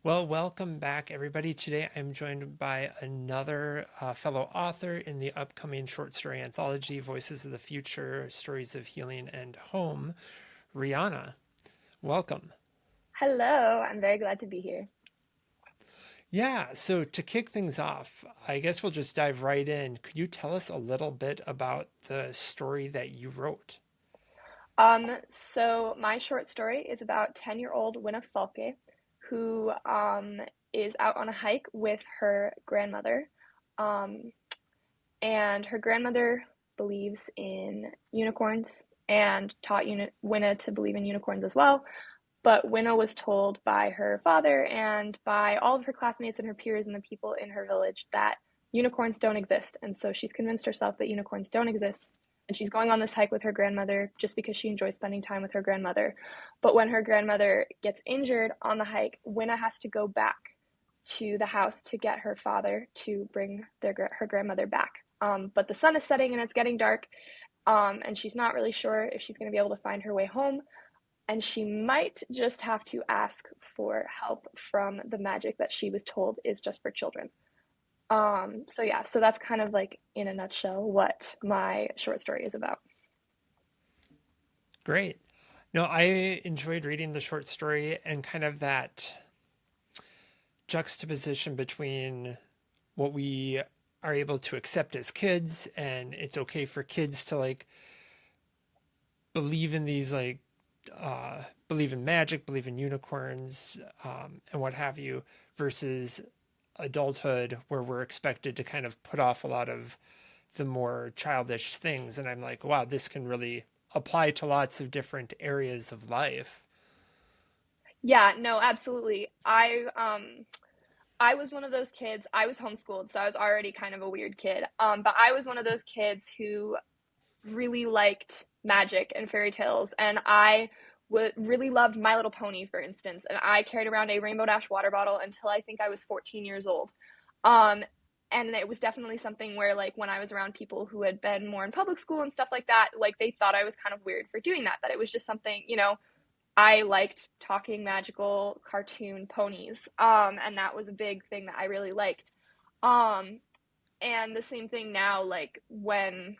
Well, welcome back, everybody. Today I'm joined by another fellow author in the upcoming short story anthology, Voices of the Future Stories of Healing and Home, Rihanna. Welcome. Hello, I'm very glad to be here. Yeah, so to kick things off, I guess we'll just dive right in. Could you tell us a little bit about the story that you wrote? So my short story is about 10-year-old Winna Falke, who is out on a hike with her grandmother. Um, and her grandmother believes in unicorns and taught Winna to believe in unicorns as well. But Winna was told by her father and by all of her classmates and her peers and the people in her village that unicorns don't exist. And so she's convinced herself that unicorns don't exist. And she's going on this hike with her grandmother just because she enjoys spending time with her grandmother. But when her grandmother gets injured on the hike, Winna has to go back to the house to get her father to bring her grandmother back. But the sun is setting and it's getting dark, and she's not really sure if she's going to be able to find her way home, and she might just have to ask for help from the magic that she was told is just for children. So yeah, so that's kind of like in a nutshell what my short story is about. Great. No, I enjoyed reading the short story and kind of that juxtaposition between what we are able to accept as kids, and it's okay for kids to believe in these believe in magic, believe in unicorns, and what have you, versus adulthood where we're expected to kind of put off a lot of the more childish things. And I'm like, wow, this can really apply to lots of different areas of life. Yeah, no, absolutely. I was one of those kids. I was homeschooled, so I was already kind of a weird kid. But I was one of those kids who really liked magic and fairy tales, and I really loved My Little Pony, for instance. And I carried around a Rainbow Dash water bottle until I think I was 14 years old. Um, and it was definitely something where, like, when I was around people who had been more in public school and stuff like that, like, they thought I was kind of weird for doing that. That it was just something, I liked talking magical cartoon ponies. And that was a big thing that I really liked. Um, and the same thing now, like when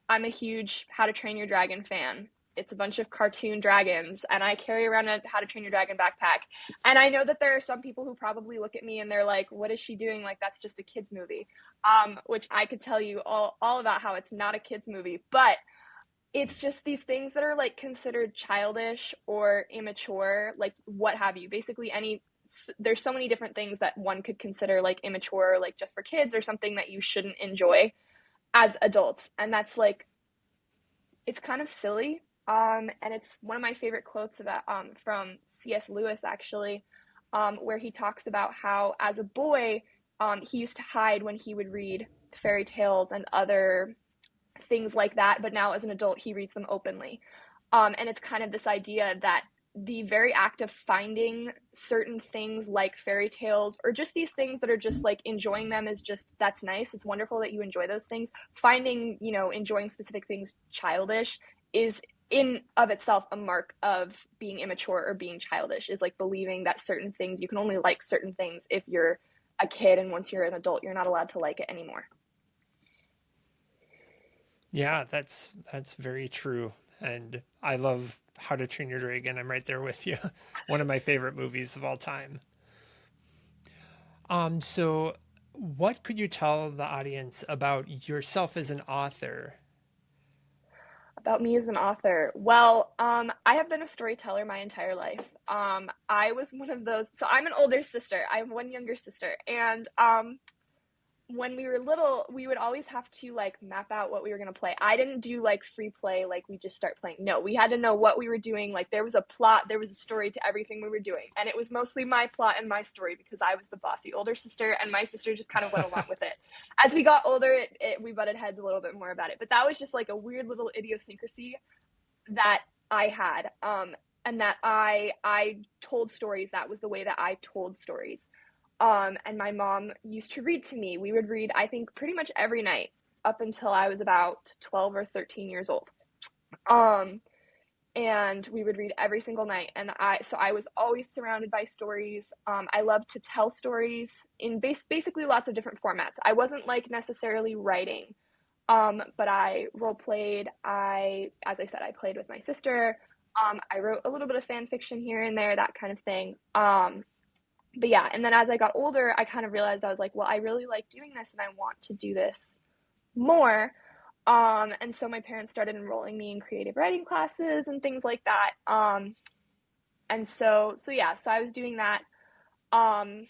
I'm a huge How to Train Your Dragon fan. It's a bunch of cartoon dragons, and I carry around a How to Train Your Dragon backpack. And I know that there are some people who probably look at me and they're like, "What is she doing? Like that's just a kids movie," which I could tell you all about how it's not a kids movie, but it's just these things that are like considered childish or immature, like what have you. Basically, there's so many different things that one could consider like immature, like just for kids, or something that you shouldn't enjoy as adults, and that's like it's kind of silly. And it's one of my favorite quotes about from C.S. Lewis, actually, where he talks about how, as a boy, he used to hide when he would read fairy tales and other things like that, but now as an adult, he reads them openly. And it's kind of this idea that the very act of finding certain things like fairy tales or just these things that are just like enjoying them is just that's nice. It's wonderful that you enjoy those things. Finding, enjoying specific things childish is in of itself a mark of being immature or being childish, is like believing that certain things, you can only like certain things if you're a kid, and once you're an adult you're not allowed to like it anymore. Yeah, that's very true. And I love How to Train Your Dragon. I'm right there with you. One of my favorite movies of all time. So what could you tell the audience about yourself as an author? About me as an author. Well, I have been a storyteller my entire life. I was one of those. So I'm an older sister. I have one younger sister, and when we were little, we would always have to like map out what we were gonna play. I didn't do like free play, like we just start playing. No, we had to know what we were doing. Like there was a plot, there was a story to everything we were doing, and it was mostly my plot and my story because I was the bossy older sister, and my sister just kind of went along with it. As we got older, we butted heads a little bit more about it, but that was just like a weird little idiosyncrasy that I had. And that I told stories. That was the way that I told stories. And my mom used to read to me. We would read, I think, pretty much every night up until I was about 12 or 13 years old. Um, and we would read every single night. And I was always surrounded by stories. I loved to tell stories in basically lots of different formats. I wasn't like necessarily writing, but I role played. As I said, I played with my sister. I wrote a little bit of fan fiction here and there, that kind of thing. But yeah, and then as I got older, I kind of realized I was like, well, I really like doing this and I want to do this more. And so my parents started enrolling me in creative writing classes and things like that. And so yeah, so I was doing that. Um,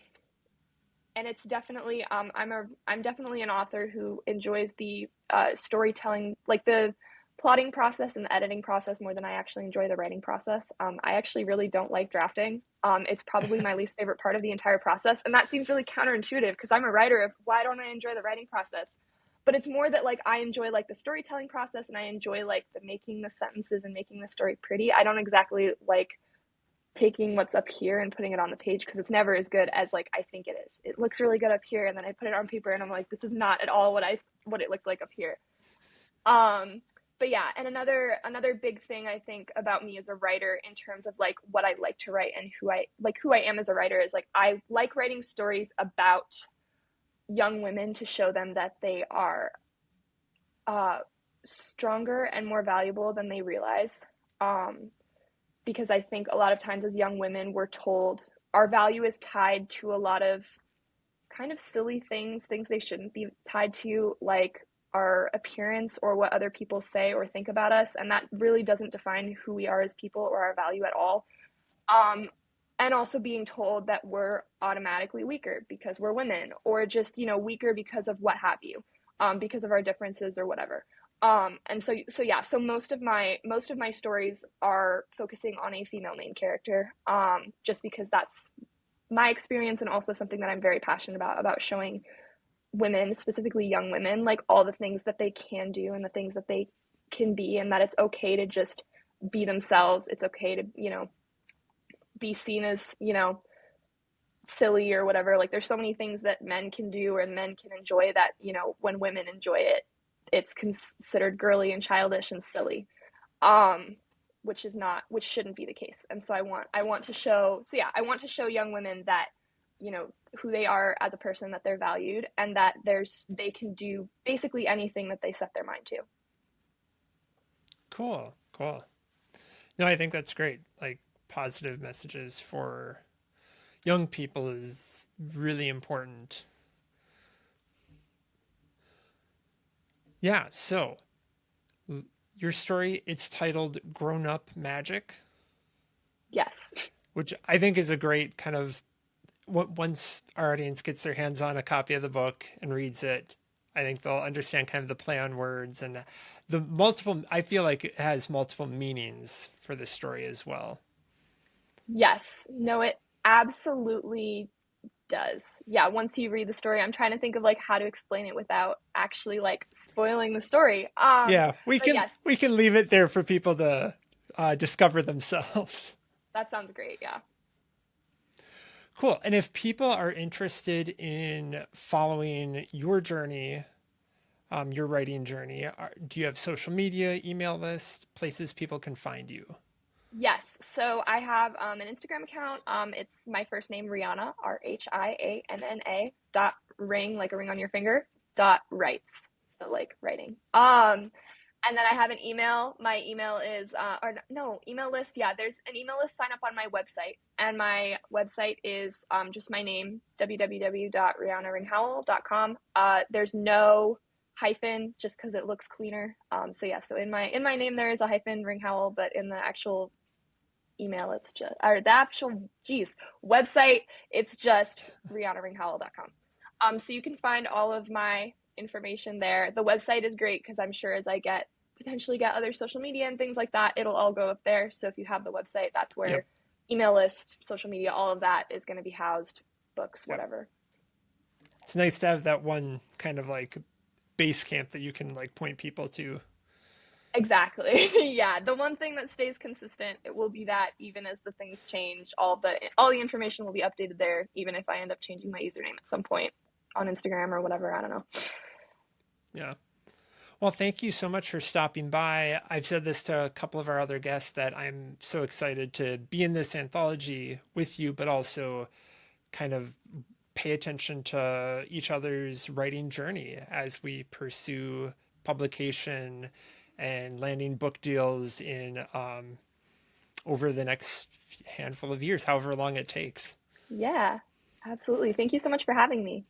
and it's definitely I'm definitely an author who enjoys the storytelling, like the plotting process and the editing process more than I actually enjoy the writing process. I actually really don't like drafting. It's probably my least favorite part of the entire process, and that seems really counterintuitive because I'm a writer. Of why don't I enjoy the writing process? But it's more that like I enjoy like the storytelling process, and I enjoy like the making the sentences and making the story pretty. I don't exactly like taking what's up here and putting it on the page because it's never as good as like I think it is. It looks really good up here, and then I put it on paper and I'm like, this is not at all what it looked like up here. Um, but yeah, and another big thing I think about me as a writer in terms of like what I like to write and who I am as a writer is like I like writing stories about young women to show them that they are uh, stronger and more valuable than they realize. Um, because I think a lot of times as young women, we're told our value is tied to a lot of kind of silly things, things they shouldn't be tied to, like our appearance or what other people say or think about us. And that really doesn't define who we are as people or our value at all. Um, and also being told that we're automatically weaker because we're women, or just, weaker because of what have you, because of our differences or whatever. And so yeah, so most of my stories are focusing on a female main character, just because that's my experience and also something that I'm very passionate about showing women, specifically young women, like all the things that they can do and the things that they can be, and that it's okay to just be themselves. It's okay to, be seen as, silly or whatever. Like there's so many things that men can do and men can enjoy that, when women enjoy it, it's considered girly and childish and silly. Um, which shouldn't be the case. And so I want to show young women that, who they are as a person, that they're valued, and that they can do basically anything that they set their mind to. Cool, cool. No, I think that's great. Like positive messages for young people is really important. Yeah, so your story, it's titled Grown Up Magic, Yes. which I think is a great kind of once our audience gets their hands on a copy of the book and reads it, I think they'll understand kind of the play on words and the multiple. I feel like it has multiple meanings for the story as well. Yes. No, it absolutely does. Yeah, once you read the story, I'm trying to think of like how to explain it without actually like spoiling the story. Yeah, we But can yes, we can leave it there for people to discover themselves. that sounds great. Yeah. Cool. And if people are interested in following your journey, your writing journey, do you have social media, email lists, places people can find you? Yes. So I have an Instagram account. It's my first name, Rhianna, Rhianna, dot ring, like a ring on your finger, dot writes. So like writing. And then I have an email. My email is, or no, email list. Yeah, there's an email list sign up on my website. And my website is just my name, www.rhiannaringhowell.com. There's no hyphen just because it looks cleaner. So yeah, so in my name there is a hyphen Ringhowell, but in the actual email it's just, or the actual website, it's just rhiannaringhowell.com. So you can find all of my information there. The website is great because I'm sure as I potentially get other social media and things like that, it'll all go up there. So if you have the website, that's Yep. where email list, social media, all of that is going to be housed, books, Yep. whatever. It's nice to have that one kind of like base camp that you can like point people to. Exactly. Yeah, the one thing that stays consistent, it will be that even as the things change, all the information will be updated there, even if I end up changing my username at some point on Instagram or whatever, I don't know. Yeah. Well, thank you so much for stopping by. I've said this to a couple of our other guests that I'm so excited to be in this anthology with you, but also kind of pay attention to each other's writing journey as we pursue publication and landing book deals in over the next handful of years, however long it takes. Yeah, absolutely. Thank you so much for having me.